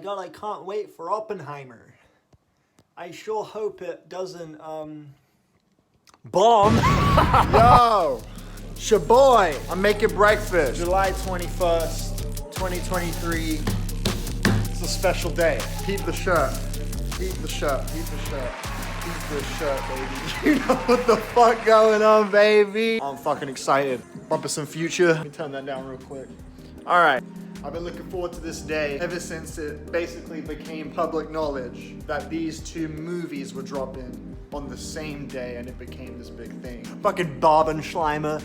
God, I can't wait for Oppenheimer. I sure hope it doesn't, bomb. Yo, it's your boy. I'm making breakfast. July 21st, 2023. It's a special day. Keep the shirt. Keep the shirt. Keep the shirt. Keep the shirt, baby. You know what the fuck going on, baby? I'm fucking excited. Bumping some Future. Let me turn that down real quick. All right. I've been looking forward to this day ever since it basically became public knowledge that these two movies were dropping on the same day, and it became this big thing. Fucking Barbenheimer,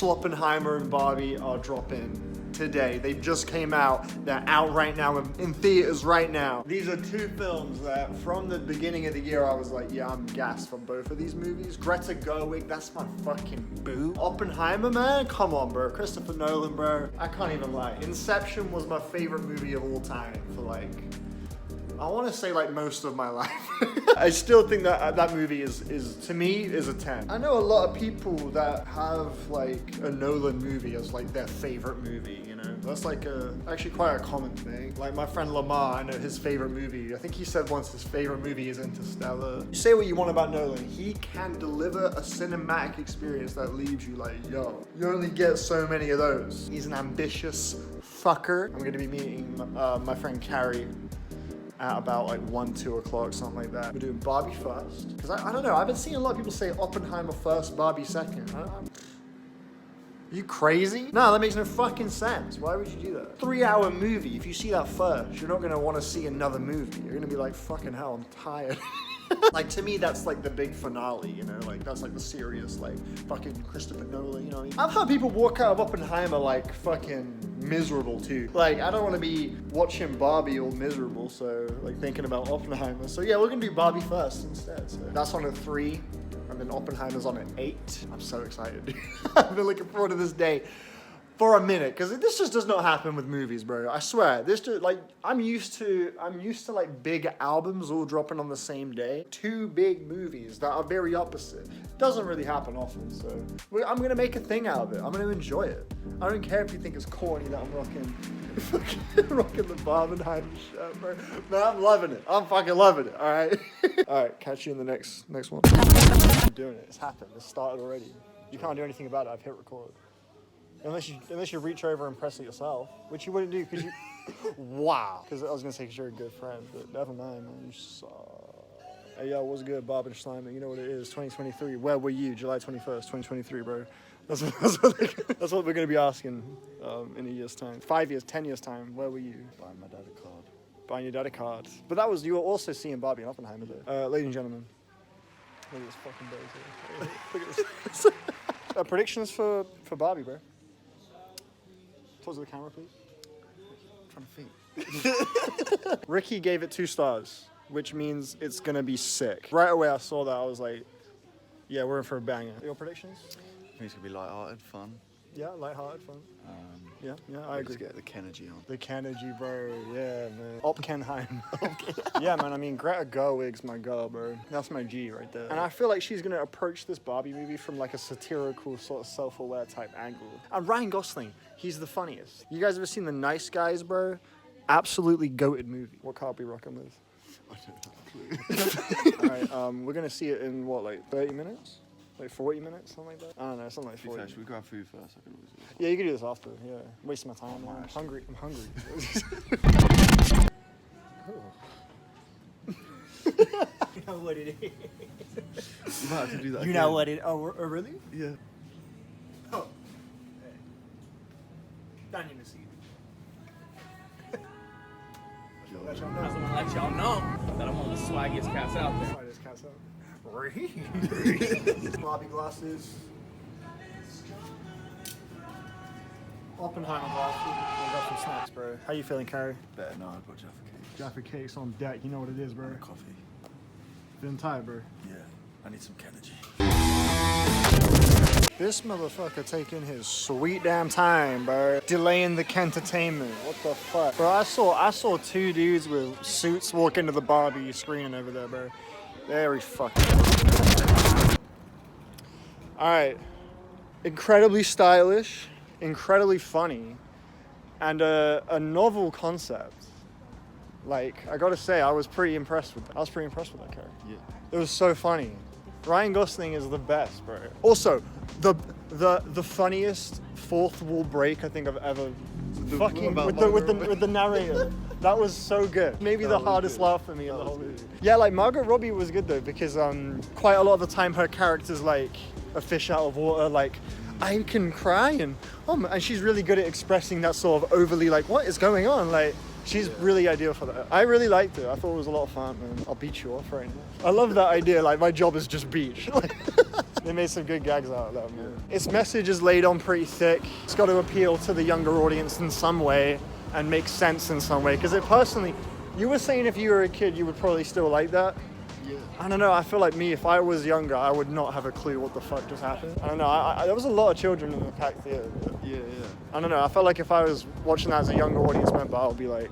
Oppenheimer, and Barbie are dropping today. They just came out. They're out right now in theaters right now. These are two films that from the beginning of the year I was like, yeah, I'm gassed for both of these movies. Greta Gerwig, that's my fucking boo. Oppenheimer, man, come on, bro. Christopher Nolan, bro. I can't even lie. Inception was my favorite movie of all time for like, I want to say like most of my life. I still think that that movie is to me is a 10. I know a lot of people that have like a Nolan movie as like their favorite movie, you know? That's like actually quite a common thing. Like my friend Lamar, I know his favorite movie. I think he said once his favorite movie is Interstellar. You say what you want about Nolan. He can deliver a cinematic experience that leaves you like, yo, you only get so many of those. He's an ambitious fucker. I'm gonna be meeting my friend Carrie at about like 1, 2 o'clock, something like that. We're doing Barbie first. Because I don't know, I've been seeing a lot of people say Oppenheimer first, Barbie second. Are you crazy? No, that makes no fucking sense. Why would you do that? 3-hour movie, if you see that first, you're not gonna wanna see another movie. You're gonna be like, fucking hell, I'm tired. Like to me, that's like the big finale, you know? Like that's like the serious, like fucking Christopher Nolan, you know what I mean? I've heard people walk out of Oppenheimer like fucking miserable too. Like I don't want to be watching Barbie all miserable, so like thinking about Oppenheimer. So yeah, we're gonna do Barbie first instead. So that's on a 3, and then Oppenheimer's on an 8. I'm so excited. I've been looking forward to this day for a minute, because this just does not happen with movies, bro. I swear, this just like I'm used to like big albums all dropping on the same day. 2 big movies that are very opposite. Doesn't really happen often, so I'm gonna make a thing out of it. I'm gonna enjoy it. I don't care if you think it's corny that I'm rocking the Barbenheimer shirt, bro. Man, I'm loving it. I'm fucking loving it. All right. All right. Catch you in the next one. I'm doing it. It's happened. It started already. You can't do anything about it. I've hit record. Unless you reach over and press it yourself, which you wouldn't do because you... Wow. Because I was going to say because you're a good friend, but never mind, man. You suck. Hey, yo, what's good, Bob and Schleimer? You know what it is, 2023. Where were you? July 21st, 2023, bro. That's what we're going to be asking in a year's time. 5 years, 10 years time. Where were you? Buying my dad a card. Buying your dad a card. But that was... You were also seeing Barbie and Oppenheimer, though. Ladies and gentlemen. Look at this fucking bozo. Look at this. Predictions for Barbie, bro. Towards the camera, please. I'm trying to think. Ricky gave it 2 stars, which means it's gonna be sick. Right away I saw that, I was like, yeah, we're in for a banger. Your predictions? I think it's gonna be light-hearted, fun. Yeah, light-hearted, fun. Yeah, I agree. Just get the Kennedy on. The Kennedy, bro. Yeah, man. Oppenheimer. Yeah, man. I mean, Greta Gerwig's my girl, bro. That's my G right there. And I feel like she's gonna approach this Barbie movie from like a satirical, sort of self-aware type angle. And Ryan Gosling, he's the funniest. You guys ever seen The Nice Guys, bro? Absolutely goated movie. What car are we rocking with? I don't know. All right. We're gonna see it in what, like 30 minutes? Like 40 minutes, something like that? I don't know, something like 40. Should we grab food first? I can always do this. Yeah, you can do this after, yeah. Wasting my time, man. I'm hungry. You know what it is. You might have to do that You again. know what it is. Oh, really? Yeah. Oh. Hey. Don't even see it. I just want to let y'all know that I'm one of the swaggiest cats out there. Swaggiest cats out. Barbie glasses. Oppenheimer glasses. We got some snacks, bro. How you feeling, Carrie? Better now, I've got Jaffa cake. Jaffa cakes on deck. You know what it is, bro. And a coffee. Feeling tired, bro? Yeah. I need some Kennedy. This motherfucker taking his sweet damn time, bro. Delaying the Kentertainment. What the fuck? Bro, I saw 2 dudes with suits walk into the Barbie screen over there, bro. Very fucking. Alright. Incredibly stylish, incredibly funny, and a novel concept. Like, I gotta say, I was pretty impressed with that. That character. Yeah. It was so funny. Ryan Gosling is the best, bro. Also, the funniest fourth wall break I think I've ever fucking with the narrator. That was so good. Maybe the hardest laugh for me in the whole movie. Yeah, like Margot Robbie was good though, because quite a lot of the time her character's like a fish out of water, like I can cry and she's really good at expressing that sort of overly like what is going on, like she's really ideal for that. I really liked it. I thought it was a lot of fun, man. I'll beat you off right now. I love that idea, like my job is just beach. They made some good gags out of that, man. Its message is laid on pretty thick. It's got to appeal to the younger audience in some way and make sense in some way. Because it personally, you were saying if you were a kid, you would probably still like that. Yeah. I don't know, I feel like me, if I was younger, I would not have a clue what the fuck just happened. I don't know, there was a lot of children in the packed theater. Yeah. I don't know, I felt like if I was watching that as a younger audience member, I would be like,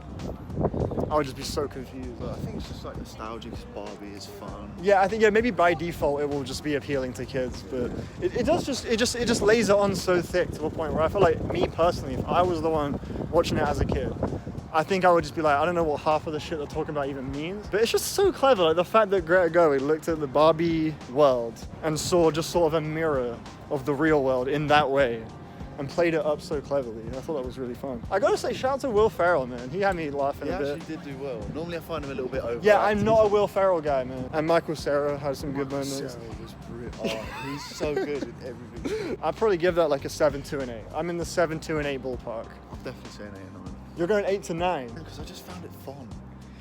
I would just be so confused. But I think it's just like nostalgic, 'cause Barbie is fun. Yeah, I think maybe by default it will just be appealing to kids, but it just lays it on so thick to a point where I feel like me personally, if I was the one watching it as a kid, I think I would just be like, I don't know what half of the shit they're talking about even means. But it's just so clever, like the fact that Greta Gerwig looked at the Barbie world and saw just sort of a mirror of the real world in that way and played it up so cleverly. I thought that was really fun. I gotta say, shout out to Will Ferrell, man. He had me laughing a bit. He actually did do well. Normally I find him a little bit over. Yeah, I'm not a Will Ferrell guy, man. And Michael Cera had some good moments. Cera was brilliant. Oh, he's so good with everything. I'd probably give that like a 7 to an 8. I'm in the 7 to an 8 ballpark. I'll definitely say an 8 and 9. You're going 8 to 9? Because I just found it fun.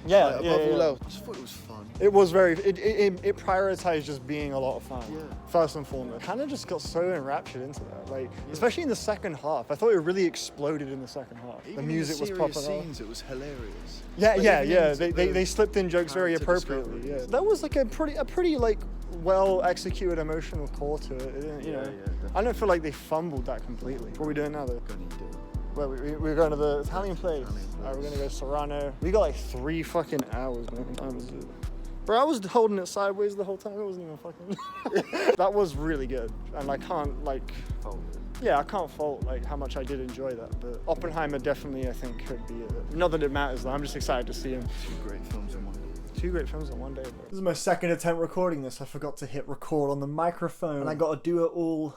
Yeah, like, above all else, I just thought it was fun. It was very, it prioritized just being a lot of fun. Yeah. First and foremost. Kind of just got so enraptured into that. Like, especially in the second half. I thought it really exploded in the second half. Even the music was popping scenes, it was hilarious. Yeah, like, They slipped in jokes very character appropriately. discovery. Yeah. That was like a pretty like well executed emotional core to it. You know, I don't feel like they fumbled that completely. What are we doing now though? Gonna do it. Well, we're going to the Italian place. Alright, we're gonna go Serrano. We got like 3 fucking hours, man. What time is it? Bro, I was holding it sideways the whole time. It wasn't even fucking. That was really good, and I can't like. Yeah, I can't fault like how much I did enjoy that. But Oppenheimer definitely, I think, could be it. Not that it matters though. I'm just excited to see him. 2 great films in one day. 2 great films in one day, bro. This is my second attempt recording this. I forgot to hit record on the microphone, and I got to do it all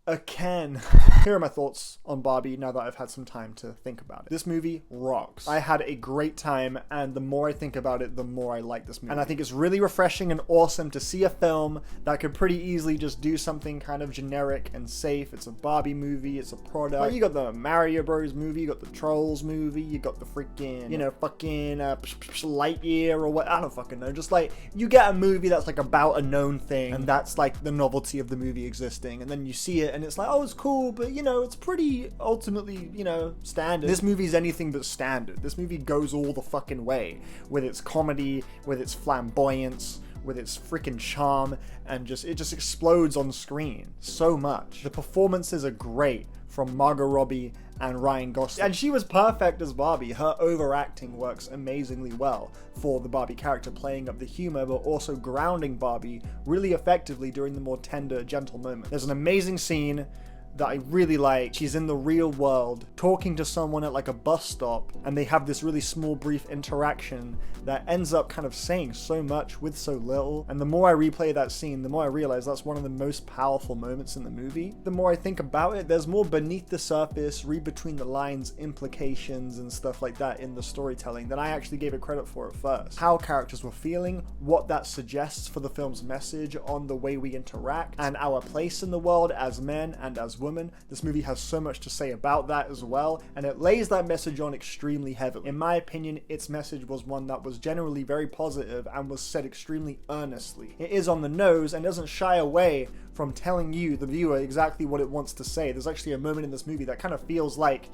again. Here are my thoughts on Barbie now that I've had some time to think about it. This movie rocks. I had a great time, and the more I think about it, the more I like this movie. And I think it's really refreshing and awesome to see a film that could pretty easily just do something kind of generic and safe. It's a Barbie movie, it's a product. Like, you got the Mario Bros movie, you got the Trolls movie, you got the freaking, fucking Lightyear or what, I don't fucking know. Just like, you get a movie that's like about a known thing, and that's like the novelty of the movie existing, and then you see it and it's like, oh, it's cool, but it's pretty ultimately, standard. This movie's anything but standard. This movie goes all the fucking way with its comedy, with its flamboyance, with its freaking charm, and it just explodes on screen so much. The performances are great from Margot Robbie and Ryan Gosling. And she was perfect as Barbie. Her overacting works amazingly well for the Barbie character, playing up the humor, but also grounding Barbie really effectively during the more tender, gentle moments. There's an amazing scene that I really like. She's in the real world talking to someone at like a bus stop, and they have this really small brief interaction that ends up kind of saying so much with so little. And the more I replay that scene, the more I realize that's one of the most powerful moments in the movie. The more I think about it, there's more beneath the surface, read between the lines, implications and stuff like that in the storytelling than I actually gave it credit for at first. How characters were feeling, what that suggests for the film's message on the way we interact, and our place in the world as men and as women. This movie has so much to say about that as well, and it lays that message on extremely heavily. In my opinion, its message was one that was generally very positive and was said extremely earnestly. It is on the nose and doesn't shy away from telling you, the viewer, exactly what it wants to say. There's actually a moment in this movie that kind of feels like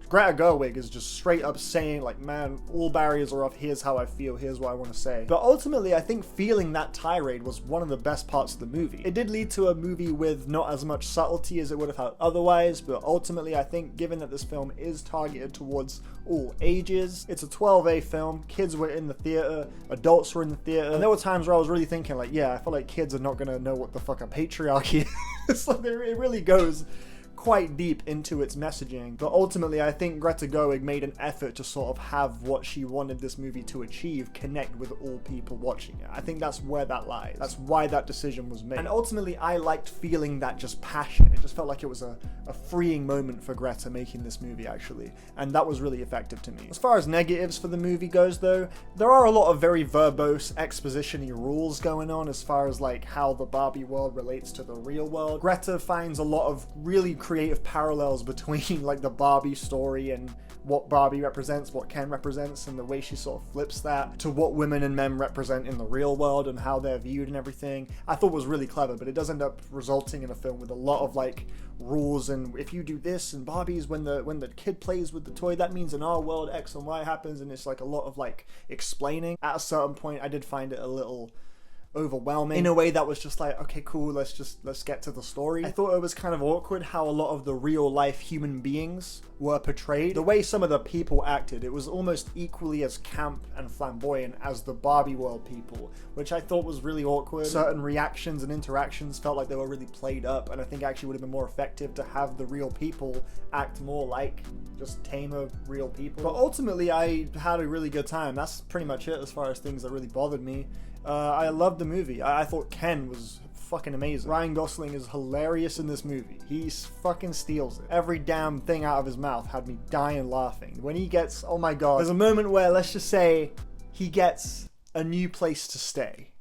Greta Gerwig is just straight up saying like, man, all barriers are off, here's how I feel, here's what I want to say. But ultimately, I think feeling that tirade was one of the best parts of the movie. It did lead to a movie with not as much subtlety as it would have had otherwise, but ultimately I think given that this film is targeted towards all ages, it's a 12A film, kids were in the theater, adults were in the theater, and there were times where I was really thinking like, yeah, I feel like kids are not going to know what the fuck a patriarchy is. Like, it really goes quite deep into its messaging, but ultimately I think Greta Gerwig made an effort to sort of have what she wanted this movie to achieve connect with all people watching it. I think that's where that lies. That's why that decision was made. And ultimately I liked feeling that just passion. It just felt like it was a freeing moment for Greta making this movie, actually, and that was really effective to me. As far as negatives for the movie goes though, there are a lot of very verbose exposition-y rules going on as far as like how the Barbie world relates to the real world. Greta finds a lot of really creative parallels between like the Barbie story and what Barbie represents, what Ken represents, and the way she sort of flips that to what women and men represent in the real world and how they're viewed and everything. I thought was really clever, but it does end up resulting in a film with a lot of like rules, and if you do this in Barbie's, when the kid plays with the toy, that means in our world X and Y happens, and it's like a lot of like explaining. At a certain point I did find it a little overwhelming in a way that was just like, okay, cool, let's get to the story. I thought it was kind of awkward how a lot of the real life human beings were portrayed. The way some of the people acted, it was almost equally as camp and flamboyant as the Barbie world people, which I thought was really awkward. Certain reactions and interactions felt like they were really played up, and I think actually would have been more effective to have the real people act more like just tamer real people. But ultimately I had a really good time. That's pretty much it as far as things that really bothered me. I loved the movie. I thought Ken was fucking amazing. Ryan Gosling is hilarious in this movie. He fucking steals it. Every damn thing out of his mouth had me dying laughing. When he gets, oh my god, there's a moment where, let's just say, he gets a new place to stay.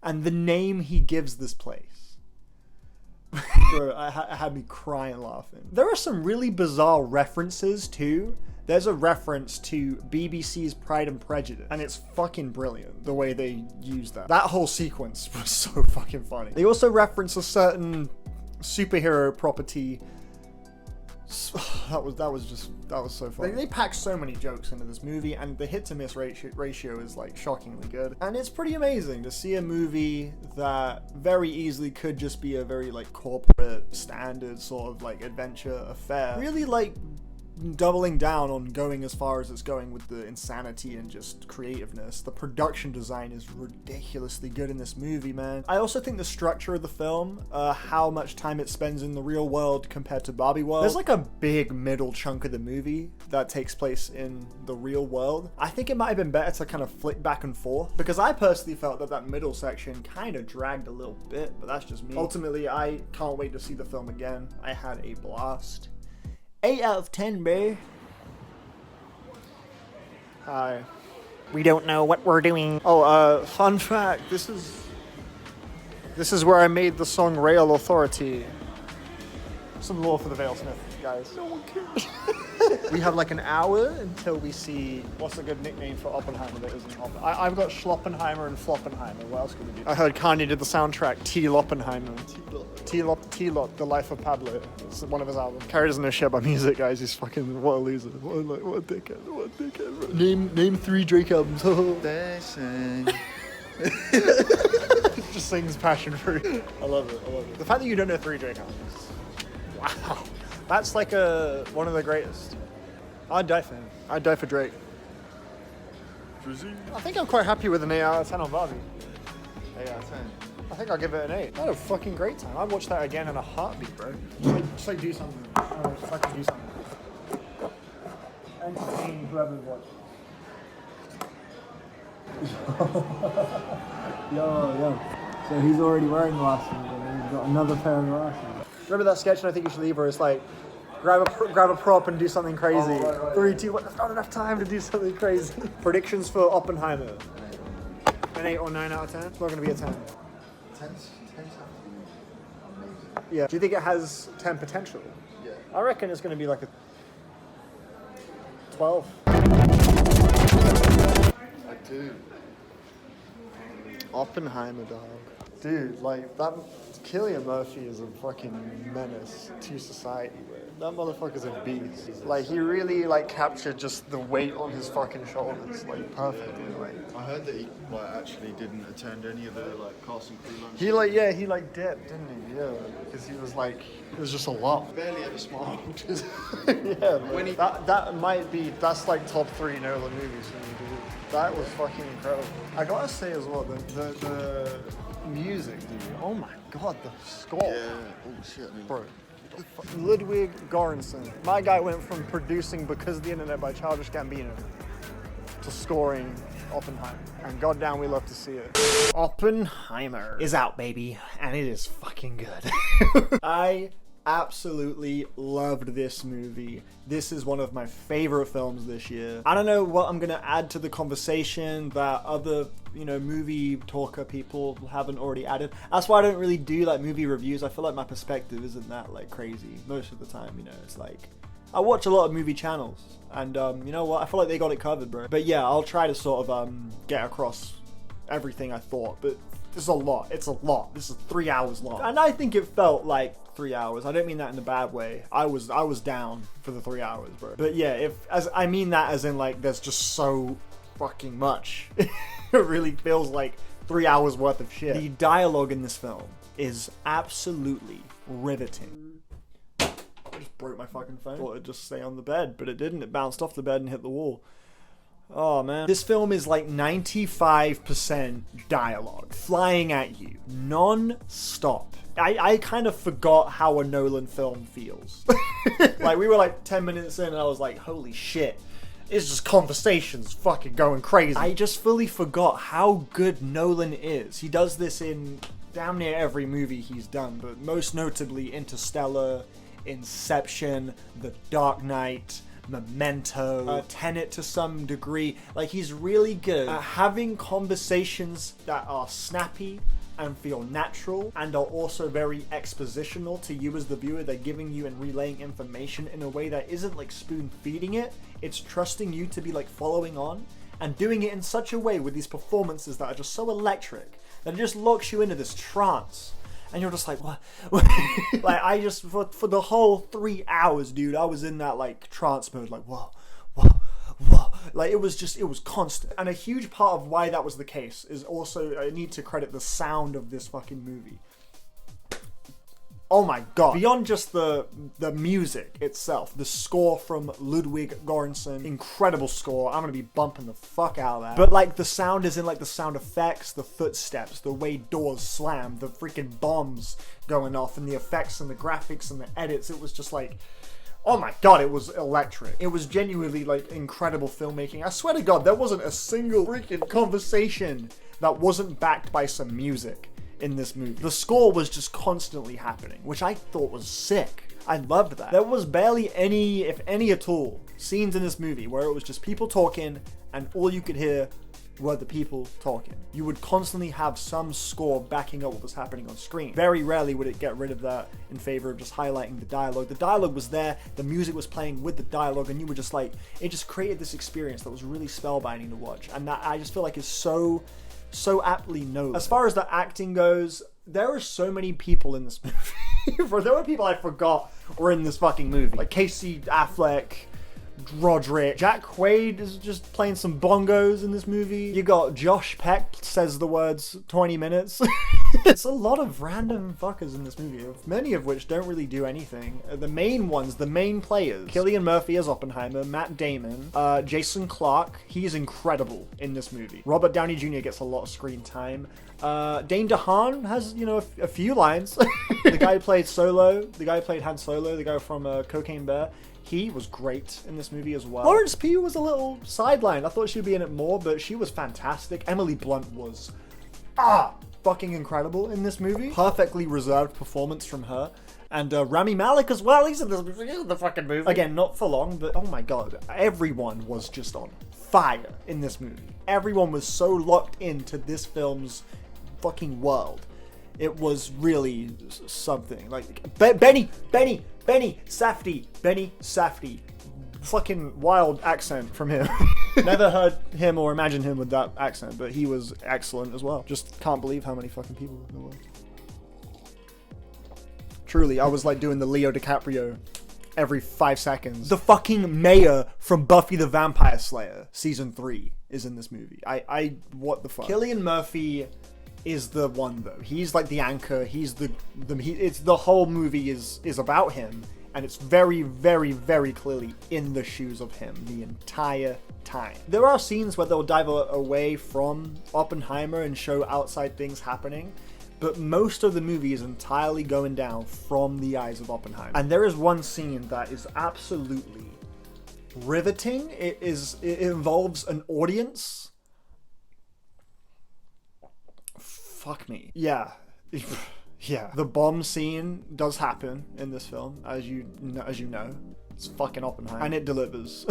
And the name he gives this place, bro, it had me crying laughing. There are some really bizarre references too. There's a reference to BBC's Pride and Prejudice, and it's fucking brilliant the way they use that. That whole sequence was so fucking funny. They also reference a certain superhero property. That was so funny. They packed so many jokes into this movie, and the hit to miss ratio is like shockingly good. And it's pretty amazing to see a movie that very easily could just be a very like corporate standard sort of like adventure affair, really like doubling down on going as far as it's going with the insanity and just creativeness. The production design is ridiculously good in this movie, man. I also think the structure of the film, how much time it spends in the real world compared to Barbie world, there's like a big middle chunk of the movie that takes place in the real world. I think it might have been better to kind of flick back and forth, because I personally felt that that middle section kind of dragged a little bit, but that's just me. Ultimately, I can't wait to see the film again. I had a blast. 8 out of 10, bro. Hi. We don't know what we're doing. Oh, fun fact. This is where I made the song Rail Authority. Some lore for the vale-smith, guys. No one cares. We have like an hour until we see what's a good nickname for Oppenheimer that isn't Oppenheimer. I've got Schloppenheimer and Floppenheimer. What else could we do? I heard Kanye did the soundtrack T-Loppenheimer. T-Lop, The Life of Pablo. It's one of his albums. Carrie doesn't know shit about music, guys. He's fucking, what a loser. What a dickhead. Bro. Name 3 Drake albums. They sing. Just sings passion fruit. I love it. The fact that you don't know 3 Drake albums. Wow. That's like one of the greatest. I'd die for him. I'd die for Drake. I think I'm quite happy with an 8 out of 10 on Barbie. 8 out of 10. I think I'll give it an 8. I had a fucking great time. I'd watch that again in a heartbeat, bro. Just like do something. Just like do something. Entertain whoever's watching. Yo. So he's already wearing glasses, and he's got another pair of glasses. Remember that sketch, and I think you should leave, where it's like, grab a prop and do something crazy. Oh, right. 3, 2, 1, there's not enough time to do something crazy. Predictions for Oppenheimer. An 8 or 9 out of 10? It's not going to be a 10. 10's have to be amazing. Yeah. Do you think it has 10 potential? Yeah. I reckon it's going to be like a 12. I do. Oppenheimer, dog. Dude, like, that Cillian Murphy is a fucking menace to society, bro. That motherfucker's a beast. Like, he really, like, captured just the weight on his fucking shoulders, like, perfectly. Like, I heard that he actually didn't attend any of the cast and crew lunch. he dipped, didn't he? Yeah, because he was like, it was just a lot. Barely ever smiled. Yeah, when that's like top 3 Nolan movies for me, dude. That was fucking incredible. I gotta say as well, the music, dude. Oh my god, the score. Yeah. Oh shit. I mean, bro. Ludwig Göransson. My guy went from producing Because of the Internet by Childish Gambino to scoring Oppenheimer. And goddamn, we love to see it. Oppenheimer is out, baby, and it is fucking good. I absolutely loved this movie. This is one of my favorite films this year. I don't know what I'm gonna add to the conversation that other, movie talker people haven't already added. That's why I don't really do like movie reviews. I feel like my perspective isn't that like crazy most of the time. It's like I watch a lot of movie channels, and you know what? I feel like they got it covered, bro. But yeah, I'll try to sort of get across everything I thought. But this is a lot. It's a lot. This is 3 hours long, and I think it felt like 3 hours. I don't mean that in a bad way. I was down for the 3 hours, bro. But yeah, I mean that as in like there's just so fucking much. It really feels like 3 hours worth of shit. The dialogue in this film is absolutely riveting. I just broke my fucking phone. Thought it'd just stay on the bed, but it didn't. It bounced off the bed and hit the wall. Oh man. This film is like 95% dialogue flying at you non-stop. I kind of forgot how a Nolan film feels. Like we were like 10 minutes in and I was like, holy shit. It's just conversations fucking going crazy. I just fully forgot how good Nolan is. He does this in damn near every movie he's done, but most notably Interstellar, Inception, The Dark Knight, Memento, Tenet to some degree. Like he's really good at having conversations that are snappy and feel natural and are also very expositional to you as the viewer. They're giving you and relaying information in a way that isn't like spoon feeding it. It's trusting you to be like following on and doing it in such a way with these performances that are just so electric that it just locks you into this trance. And you're just like, what? Like, I just, for the whole 3 hours, dude, I was in that, like, trance mode, like, whoa, whoa, whoa. Like, it was constant. And a huge part of why that was the case is also, I need to credit the sound of this fucking movie. Oh my god. Beyond just the music itself, the score from Ludwig Göransson, incredible score. I'm gonna be bumping the fuck out of that. But like the sound is in like the sound effects, the footsteps, the way doors slam, the freaking bombs going off, and the effects and the graphics and the edits. It was just like, oh my god, it was electric. It was genuinely like incredible filmmaking. I swear to god, there wasn't a single freaking conversation that wasn't backed by some music in this movie. The score was just constantly happening, which I thought was sick. I loved that. There was barely any, if any at all, scenes in this movie where it was just people talking and all you could hear were the people talking. You would constantly have some score backing up what was happening on screen. Very rarely would it get rid of that in favor of just highlighting the dialogue. The dialogue was there, the music was playing with the dialogue, and you were just like, it just created this experience that was really spellbinding to watch. And that I just feel like is so aptly known. As far as the acting goes, there are so many people in this movie. There were people I forgot were in this fucking movie. Like Casey Affleck, Roderick, Jack Quaid is just playing some bongos in this movie. You got Josh Peck says the words 20 minutes. It's a lot of random fuckers in this movie, many of which don't really do anything. The main ones, the main players, Cillian Murphy as Oppenheimer, Matt Damon, Jason Clarke, he's incredible in this movie. Robert Downey Jr. gets a lot of screen time. Dane DeHaan has, a few lines. The guy who played Solo, the guy who played Han Solo, the guy from Cocaine Bear, he was great in this movie as well. Florence Pugh was a little sidelined. I thought she'd be in it more, but she was fantastic. Emily Blunt was fucking incredible in this movie. Perfectly reserved performance from her. And Rami Malek as well. He's in the fucking movie. Again, not for long, but oh my god. Everyone was just on fire in this movie. Everyone was so locked into this film's fucking world. It was really something. Like, Benny Safdie. Fucking wild accent from him. Never heard him or imagined him with that accent, but he was excellent as well. Just can't believe how many fucking people in the world. Truly, I was like doing the Leo DiCaprio every 5 seconds. The fucking mayor from Buffy the Vampire Slayer season 3 is in this movie. What the fuck? Cillian Murphy is the one though. He's like the anchor. He's it's the whole movie is about him, and it's very, very, very clearly in the shoes of him the entire time. There are scenes where they'll dive away from Oppenheimer and show outside things happening, but most of the movie is entirely going down from the eyes of Oppenheimer. And there is one scene that is absolutely riveting. It involves an audience. Fuck me. Yeah. Yeah. The bomb scene does happen in this film, as you know. It's fucking Oppenheimer. And it delivers.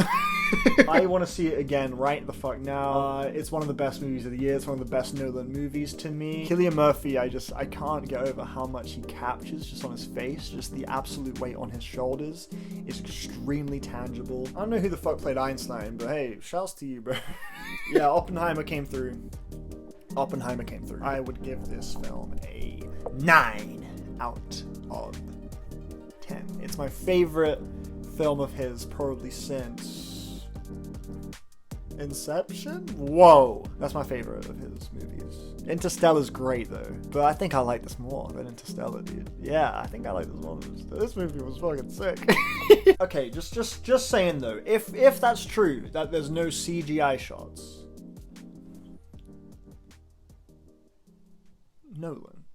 I want to see it again right the fuck now. It's one of the best movies of the year. It's one of the best Nolan movies to me. Cillian Murphy, I can't get over how much he captures just on his face. Just the absolute weight on his shoulders is extremely tangible. I don't know who the fuck played Einstein, but hey, shouts to you, bro. Yeah, Oppenheimer came through. Oppenheimer came through. I would give this film a 9 out of 10. It's my favorite film of his probably since Inception? Whoa! That's my favorite of his movies. Interstellar's great though, but I think I like this more than Interstellar, dude. Yeah, I think I like this more. This movie was fucking sick. Okay, just saying though, if that's true, that there's no CGI shots, Nolan,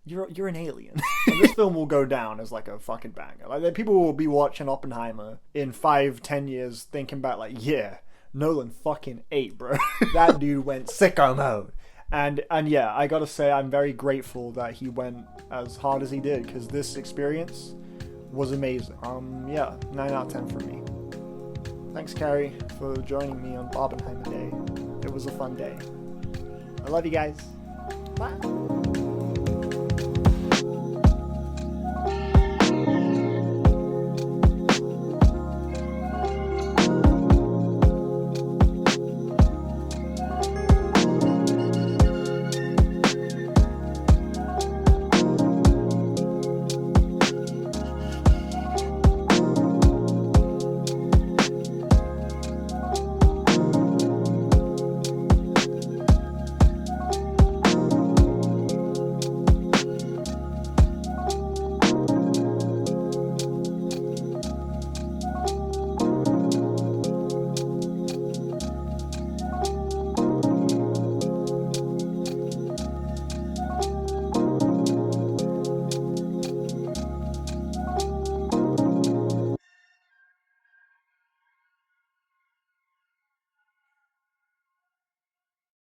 you're an alien. And this film will go down as like a fucking banger. Like people will be watching Oppenheimer in 5-10 years thinking back like, yeah, Nolan fucking ate, bro. That dude went sicko mode. And yeah, I gotta say I'm very grateful that he went as hard as he did, because this experience was amazing. Yeah, 9 out of 10 for me. Thanks, Carrie, for joining me on Barbenheimer Day. It was a fun day. I love you guys. Bye.